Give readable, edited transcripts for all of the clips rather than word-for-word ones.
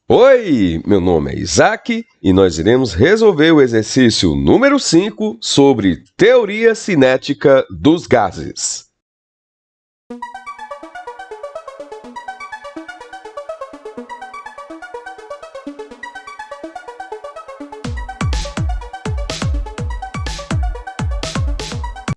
Oi, meu nome é Isaac e nós iremos resolver o exercício número 5 sobre teoria cinética dos gases.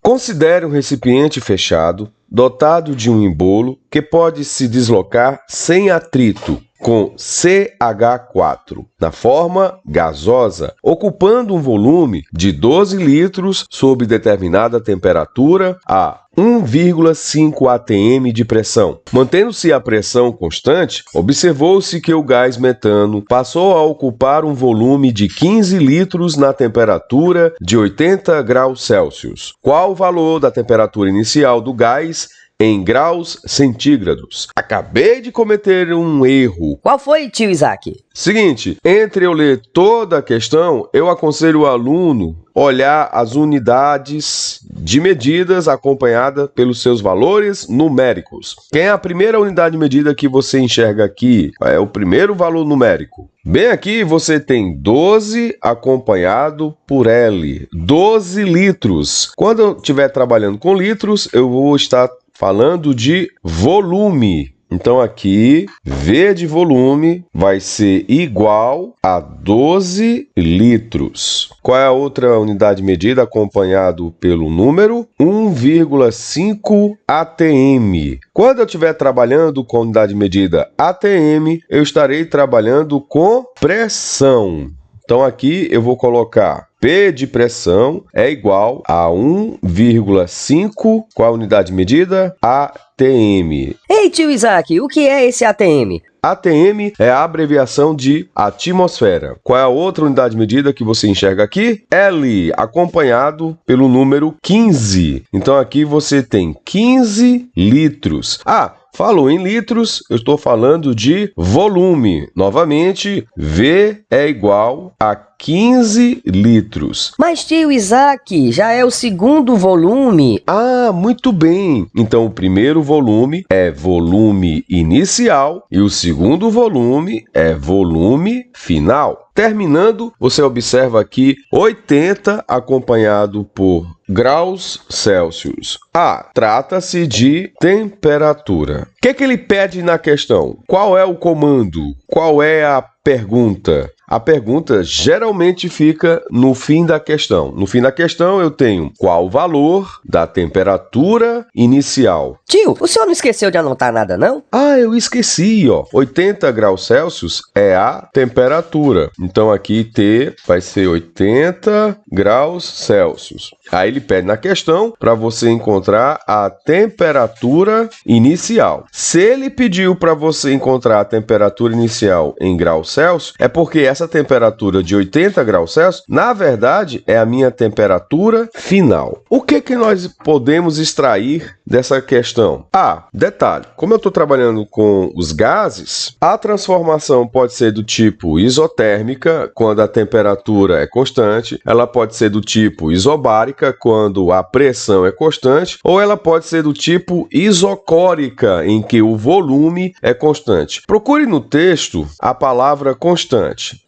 Considere um recipiente fechado, dotado de um embolo que pode se deslocar sem atrito, com CH4, na forma gasosa, ocupando um volume de 12 litros sob determinada temperatura a 1,5 atm de pressão. Mantendo-se a pressão constante, observou-se que o gás metano passou a ocupar um volume de 15 litros na temperatura de 80 graus Celsius. Qual o valor da temperatura inicial do gás em graus centígrados? Acabei de cometer um erro. Qual foi, tio Isaac? Seguinte, entre eu ler toda a questão, eu aconselho o aluno olhar as unidades de medidas acompanhada pelos seus valores numéricos. Quem é a primeira unidade de medida que você enxerga aqui? É o primeiro valor numérico. Bem aqui você tem 12 acompanhado por L, 12 litros. Quando eu estiver trabalhando com litros, eu vou estar falando de volume. Então aqui, V de volume vai ser igual a 12 litros. Qual é a outra unidade de medida acompanhado pelo número? 1,5 atm. Quando eu estiver trabalhando com unidade de medida atm, eu estarei trabalhando com pressão. Então aqui eu vou colocar P de pressão é igual a 1,5, qual a unidade de medida? ATM. Ei, tio Isaac, o que é esse ATM? ATM é a abreviação de atmosfera. Qual é a outra unidade de medida que você enxerga aqui? L, acompanhado pelo número 15. Então aqui você tem 15 litros. Falou em litros, eu estou falando de volume. Novamente, V é igual a 15 litros. Mas, tio Isaac, já é o segundo volume. Muito bem. Então, o primeiro volume é volume inicial e o segundo volume é volume final. Terminando, você observa aqui 80 acompanhado por graus Celsius. Trata-se de temperatura. O que ele pede na questão? Qual é o comando? Qual é a pergunta? A pergunta geralmente fica no fim da questão. No fim da questão eu tenho qual o valor da temperatura inicial. Tio, o senhor não esqueceu de anotar nada, não? Eu esqueci, 80 graus Celsius é a temperatura. Então aqui T vai ser 80 graus Celsius. Aí ele pede na questão para você encontrar a temperatura inicial. Se ele pediu para você encontrar a temperatura inicial em graus Celsius, é porque essa temperatura de 80 graus Celsius, na verdade, é a minha temperatura final. O que nós podemos extrair dessa questão? Detalhe, como eu estou trabalhando com os gases, a transformação pode ser do tipo isotérmica, quando a temperatura é constante, ela pode ser do tipo isobárica, quando a pressão é constante, ou ela pode ser do tipo isocórica, em que o volume é constante. Procure no texto a palavra constante.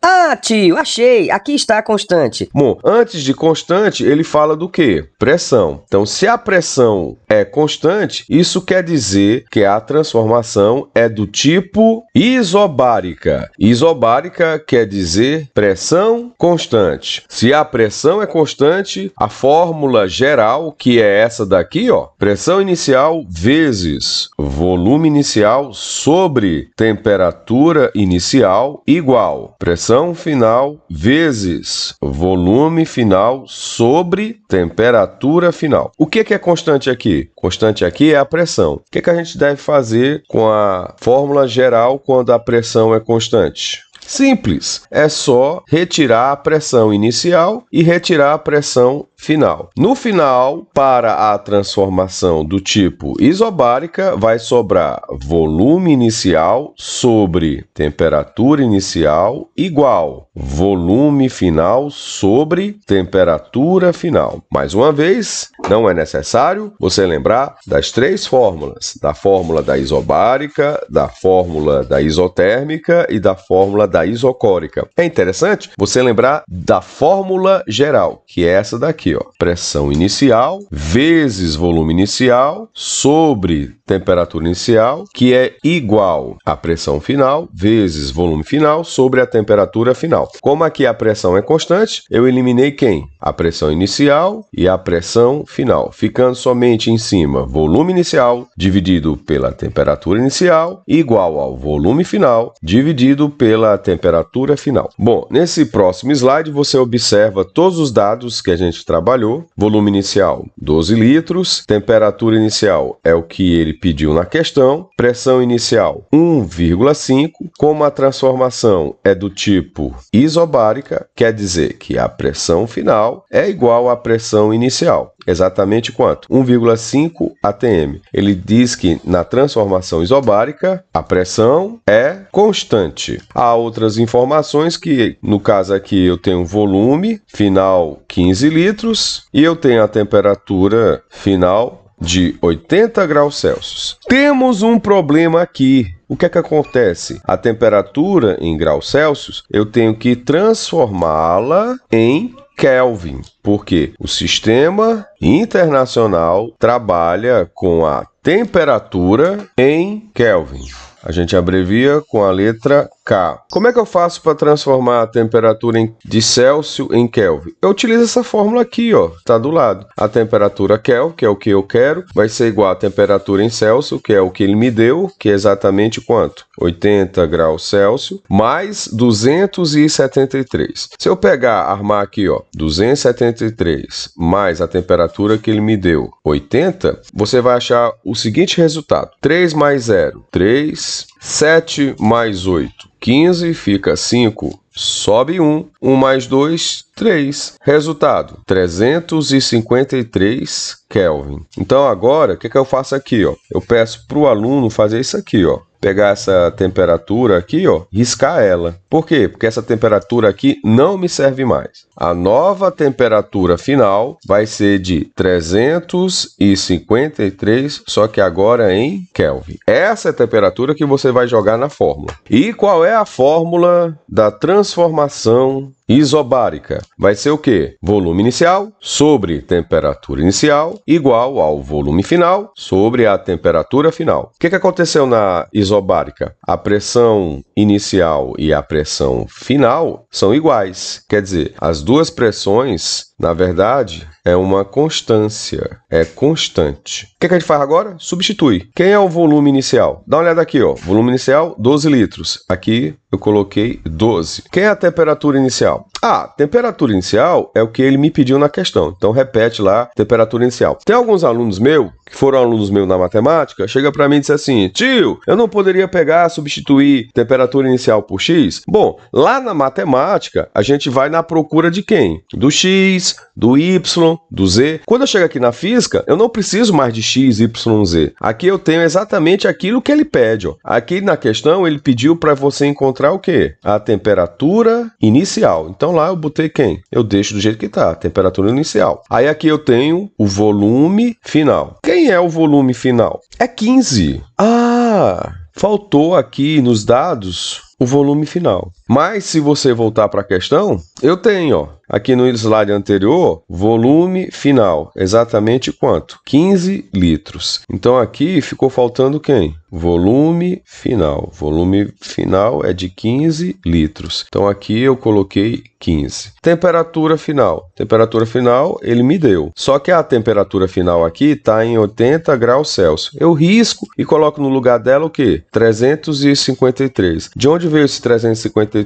Tio, achei. Aqui está a constante. Bom, antes de constante, ele fala do quê? Pressão. Então, se a pressão é constante, isso quer dizer que a transformação é do tipo isobárica. Isobárica quer dizer pressão constante. Se a pressão é constante, a fórmula geral, que é essa daqui, pressão inicial vezes volume inicial sobre temperatura inicial igual pressão final vezes volume final sobre temperatura final. O que é constante aqui? Constante aqui é a pressão. O que a gente deve fazer com a fórmula geral quando a pressão é constante? Simples, é só retirar a pressão inicial e retirar a pressão final. No final, para a transformação do tipo isobárica, vai sobrar volume inicial sobre temperatura inicial igual volume final sobre temperatura final. Mais uma vez, não é necessário você lembrar das três fórmulas, da fórmula da isobárica, da fórmula da isotérmica e da fórmula da isocórica. É interessante você lembrar da fórmula geral, que é essa daqui, ó. Pressão inicial vezes volume inicial sobre temperatura inicial, que é igual à pressão final vezes volume final sobre a temperatura final. Como aqui a pressão é constante, eu eliminei quem? A pressão inicial e a pressão final, ficando somente em cima volume inicial dividido pela temperatura inicial igual ao volume final dividido pela temperatura final. Bom, nesse próximo slide você observa todos os dados que a gente trabalhou. Volume inicial 12 litros, temperatura inicial é o que ele pediu na questão, pressão inicial 1,5, como a transformação é do tipo isobárica, quer dizer que a pressão final é igual à pressão inicial. Exatamente quanto? 1,5 atm. Ele diz que na transformação isobárica a pressão é constante. Há outras informações que, no caso aqui, eu tenho volume final 15 litros e eu tenho a temperatura final de 80 graus Celsius. Temos um problema aqui. O que é que acontece? A temperatura em graus Celsius, eu tenho que transformá-la em Kelvin, porque o sistema internacional trabalha com a temperatura em Kelvin. A gente abrevia com a letra K. Como é que eu faço para transformar a temperatura de Celsius em Kelvin? Eu utilizo essa fórmula aqui, ó, tá do lado. A temperatura Kelvin, que é o que eu quero, vai ser igual à temperatura em Celsius, que é o que ele me deu, que é exatamente quanto? 80 graus Celsius, mais 273. Se eu armar aqui, ó, 273 mais a temperatura que ele me deu, 80, você vai achar o seguinte resultado. 3 mais 0, 3. 7 mais 8, 15, fica 5, sobe 1, 1 mais 2, 3. Resultado, 353 Kelvin. Então agora, o que eu faço aqui, ó? Eu peço para o aluno fazer isso aqui, ó. Pegar essa temperatura aqui, ó, riscar ela. Por quê? Porque essa temperatura aqui não me serve mais. A nova temperatura final vai ser de 353, só que agora em Kelvin. Essa é a temperatura que você vai jogar na fórmula. E qual é a fórmula da transformação isobárica? Vai ser o quê? Volume inicial sobre temperatura inicial igual ao volume final sobre a temperatura final. O que aconteceu na isobárica? A pressão inicial e a pressão final são iguais. Quer dizer, as duas pressões, na verdade, é uma constância, é constante. O que a gente faz agora? Substitui. Quem é o volume inicial? Dá uma olhada aqui, ó. Volume inicial, 12 litros. Aqui eu coloquei 12. Quem é a temperatura inicial? Ah, temperatura inicial é o que ele me pediu na questão. Então, repete lá, temperatura inicial. Tem alguns alunos meus, que foram alunos meus na matemática, chega para mim e diz assim, tio, eu não poderia substituir temperatura inicial por X? Bom, lá na matemática, a gente vai na procura de quem? Do X, do Y, do Z. Quando eu chego aqui na física, eu não preciso mais de X, Y, Z. Aqui eu tenho exatamente aquilo que ele pede, ó. Aqui na questão, ele pediu para você encontrar o quê? A temperatura inicial. Então lá eu botei quem? Eu deixo do jeito que está, a temperatura inicial. Aí aqui eu tenho o volume final. Quem é o volume final? É 15. Ah, faltou aqui nos dados o volume final. Mas se você voltar para a questão, eu tenho, ó, aqui no slide anterior, volume final. Exatamente quanto? 15 litros. Então aqui ficou faltando quem? Volume final. Volume final é de 15 litros. Então aqui eu coloquei 15. Temperatura final. Temperatura final ele me deu. Só que a temperatura final aqui está em 80 graus Celsius. Eu risco e coloco no lugar dela o quê? 353. De onde veio esse 353?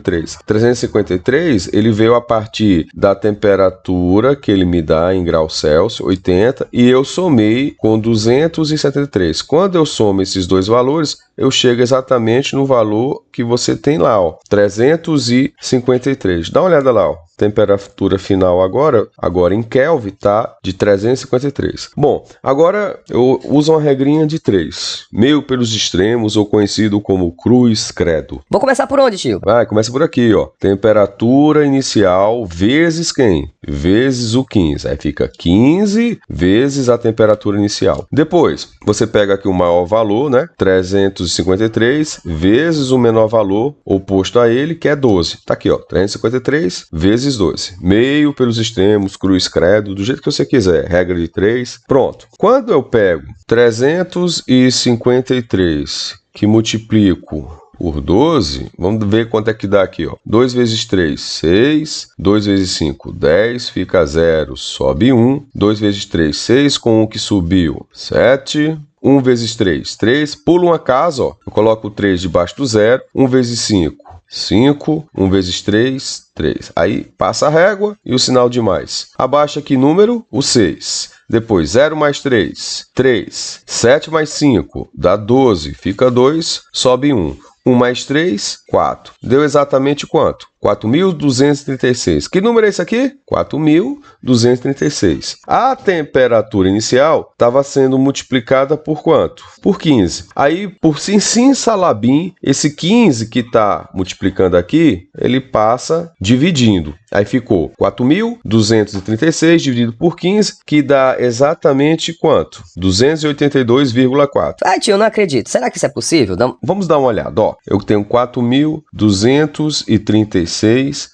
353 ele veio a partir da temperatura que ele me dá em graus Celsius, 80, e eu somei com 273. Quando eu somo esses dois valores, eu chego exatamente no valor que você tem lá, ó, 353. Dá uma olhada lá, ó. temperatura final agora em Kelvin, tá de 353. Bom, agora eu uso uma regrinha de 3. Meio pelos extremos, ou conhecido como cruz credo. Vou começar por onde, tio? Vai, começa por aqui, ó. Temperatura inicial vezes quem? Vezes o 15. Aí fica 15 vezes a temperatura inicial. Depois, você pega aqui o maior valor, né? 353 vezes o menor valor oposto a ele, que é 12. Tá aqui, ó. 353 vezes 12. Meio pelos extremos, cruz credo, do jeito que você quiser. Regra de 3. Pronto. Quando eu pego 353 que multiplico por 12, vamos ver quanto é que dá aqui, ó. 2 vezes 3, 6. 2 vezes 5, 10. Fica 0, sobe 1. 2 vezes 3, 6. Com 1 que subiu, 7. 1 vezes 3, 3. Pula uma casa, ó. Eu coloco o 3 debaixo do 0. 1 vezes 5, 5. 1 vezes 3, 3. Aí passa a régua e o sinal de mais. Abaixa aqui número, o 6. Depois 0 mais 3, 3. 7 mais 5, dá 12. Fica 2, sobe 1. 1 mais 3, 4. Deu exatamente quanto? 4.236. Que número é esse aqui? 4.236. A temperatura inicial estava sendo multiplicada por quanto? Por 15. Aí, por sim salabim, esse 15 que está multiplicando aqui, ele passa dividindo. Aí ficou 4.236 dividido por 15, que dá exatamente quanto? 282,4. Ai, tio, eu não acredito. Será que isso é possível? Vamos dar uma olhada, ó. Eu tenho 4.236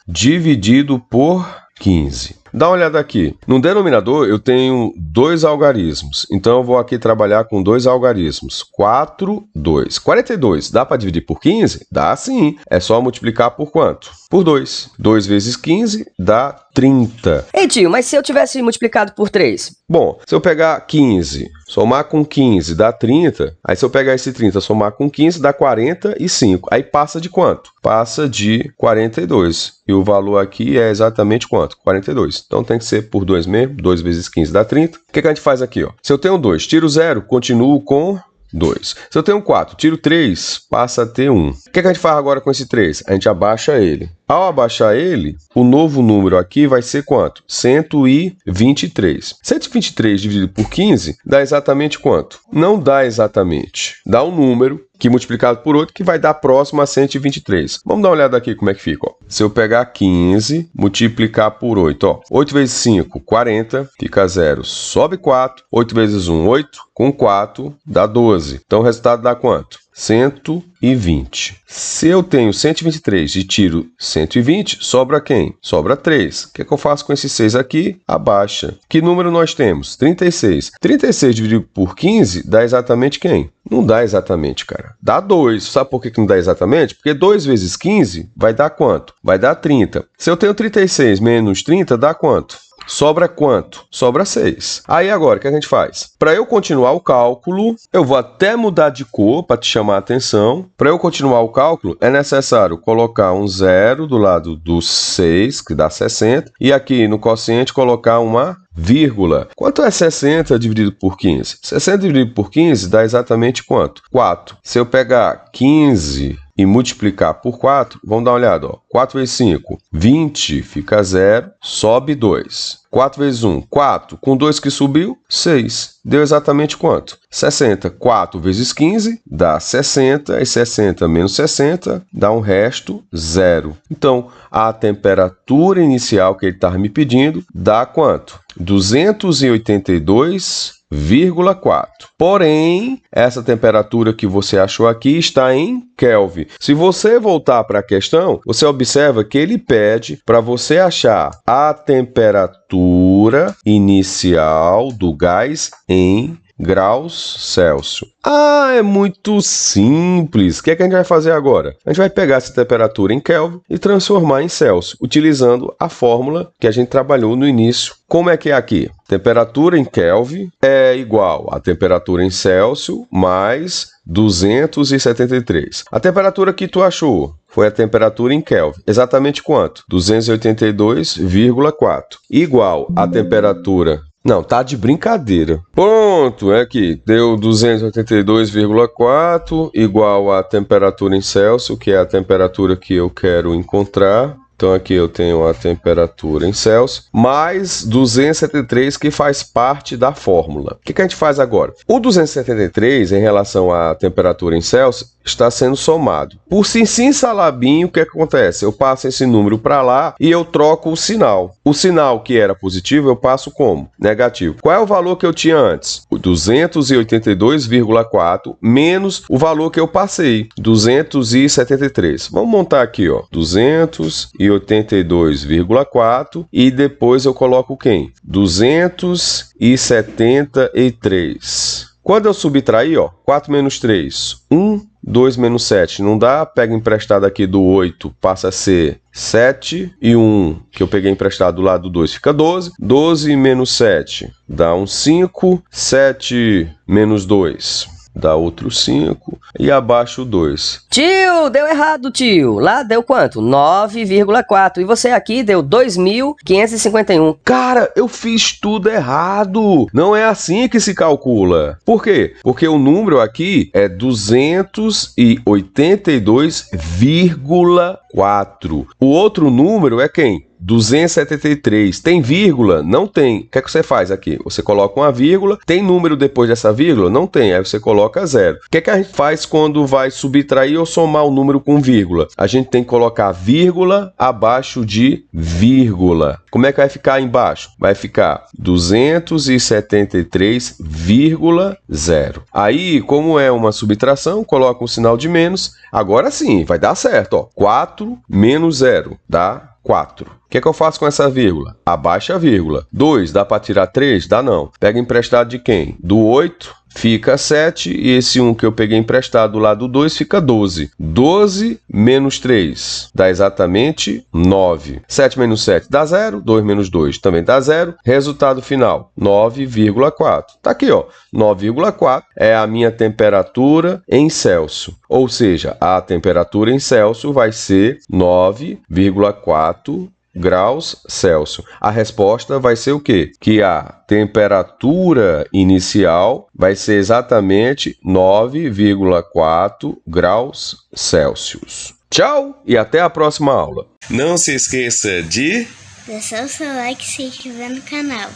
dividido por 15. Dá uma olhada aqui. No denominador eu tenho 2 algarismos. Então eu vou aqui trabalhar com 2 algarismos. 4, 2. 42. Dá para dividir por 15? Dá sim. É só multiplicar por quanto? Por 2. 2 vezes 15 dá 30. Ei, tio, mas se eu tivesse multiplicado por 3? Bom, se eu pegar 15, somar com 15 dá 30. Aí se eu pegar esse 30, somar com 15 dá 45. Aí passa de quanto? Passa de 42. E o valor aqui é exatamente quanto? 42. Então tem que ser por 2 mesmo. 2 vezes 15 dá 30. O que a gente faz aqui, ó? Se eu tenho 2, tiro 0, continuo com 2. Se eu tenho 4, tiro 3, passa a ter 1. O que a gente faz agora com esse 3? A gente abaixa ele. Ao abaixar ele, o novo número aqui vai ser quanto? 123. 123 dividido por 15 dá exatamente quanto? Não dá exatamente. Dá um número que multiplicado por 8 que vai dar próximo a 123. Vamos dar uma olhada aqui como é que fica, ó. Se eu pegar 15, multiplicar por 8, ó. 8 vezes 5, 40, fica 0, sobe 4. 8 vezes 1, 8. Com 4, dá 12. Então o resultado dá quanto? 120. Se eu tenho 123 e tiro 120, sobra quem? Sobra 3. O que é que eu faço com esses 6 aqui? Abaixa. Que número nós temos? 36. 36 dividido por 15 dá exatamente quem? Não dá exatamente, cara. Dá 2. Sabe por que não dá exatamente? Porque 2 vezes 15 vai dar quanto? Vai dar 30. Se eu tenho 36 menos 30, dá quanto? Sobra quanto? Sobra 6. Aí agora, o que a gente faz? Para eu continuar o cálculo, eu vou até mudar de cor para te chamar a atenção. Para eu continuar o cálculo, é necessário colocar um 0 do lado do 6, que dá 60, e aqui no quociente colocar uma vírgula. Quanto é 60 dividido por 15? 60 dividido por 15 dá exatamente quanto? 4. Se eu pegar 15 e multiplicar por 4, vamos dar uma olhada, ó. 4 vezes 5, 20, fica 0, sobe 2. 4 vezes 1, 4. Com 2 que subiu, 6. Deu exatamente quanto? 60. 4 vezes 15 dá 60. E 60 menos 60 dá um resto 0. Então, a temperatura inicial que ele estava me pedindo dá quanto? 282,4. Porém, essa temperatura que você achou aqui está em Kelvin. Se você voltar para a questão, você observa que ele pede para você achar a temperatura inicial do gás em graus Celsius. Ah, é muito simples. O que é que a gente vai fazer agora? A gente vai pegar essa temperatura em Kelvin e transformar em Celsius, utilizando a fórmula que a gente trabalhou no início. Como é que é aqui? Temperatura em Kelvin é igual a temperatura em Celsius mais 273. A temperatura que tu achou foi a temperatura em Kelvin. Exatamente quanto? 282,4. Igual a temperatura... Não, tá de brincadeira. Pronto, é aqui. Deu 282,4 igual a temperatura em Celsius, que é a temperatura que eu quero encontrar. Então aqui eu tenho a temperatura em Celsius, mais 273 que faz parte da fórmula. O que a gente faz agora? O 273 em relação à temperatura em Celsius está sendo somado. Por sim salabinho, o que acontece? Eu passo esse número para lá e eu troco o sinal. O sinal que era positivo eu passo como? Negativo. Qual é o valor que eu tinha antes? O 282,4 menos o valor que eu passei, 273. Vamos montar aqui, ó, 282,4 e depois eu coloco quem? 273. Quando eu subtrair, ó, 4 menos 3, 1, 2 menos 7, não dá? Pega emprestado aqui do 8, passa a ser 7 e 1, que eu peguei emprestado do lado do 2, fica 12. 12 menos 7 dá um 5, 7 menos 2 dá outro 5 e abaixo 2. Tio, deu errado, tio. Lá deu quanto? 9,4. E você aqui deu 2.551. Cara, eu fiz tudo errado. Não é assim que se calcula. Por quê? Porque o número aqui é 282,4. O outro número é quem? 273. Tem vírgula? Não tem. O que é que você faz aqui? Você coloca uma vírgula. Tem número depois dessa vírgula? Não tem. Aí você coloca 0. O que é que a gente faz quando vai subtrair ou somar o número com vírgula? A gente tem que colocar vírgula abaixo de vírgula. Como é que vai ficar embaixo? Vai ficar 273,0. Aí, como é uma subtração, coloca um sinal de menos. Agora sim, vai dar certo. Ó. 4 menos 0 dá 4. O que é que eu faço com essa vírgula? Abaixa a vírgula. 2, dá para tirar 3? Dá não. Pega emprestado de quem? Do 8, fica 7. E esse 1 que eu peguei emprestado do lado do 2 fica 12. 12 menos 3 dá exatamente 9. 7 menos 7 dá 0. 2 menos 2 também dá 0. Resultado final, 9,4. Tá aqui, ó. 9,4 é a minha temperatura em Celsius. Ou seja, a temperatura em Celsius vai ser 9,4 graus Celsius. A resposta vai ser o quê? Que a temperatura inicial vai ser exatamente 9,4 graus Celsius. Tchau e até a próxima aula. Não se esqueça de deixar o seu like se inscrever no canal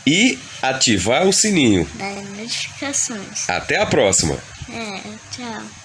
e ativar o sininho das notificações. Até a próxima. Tchau.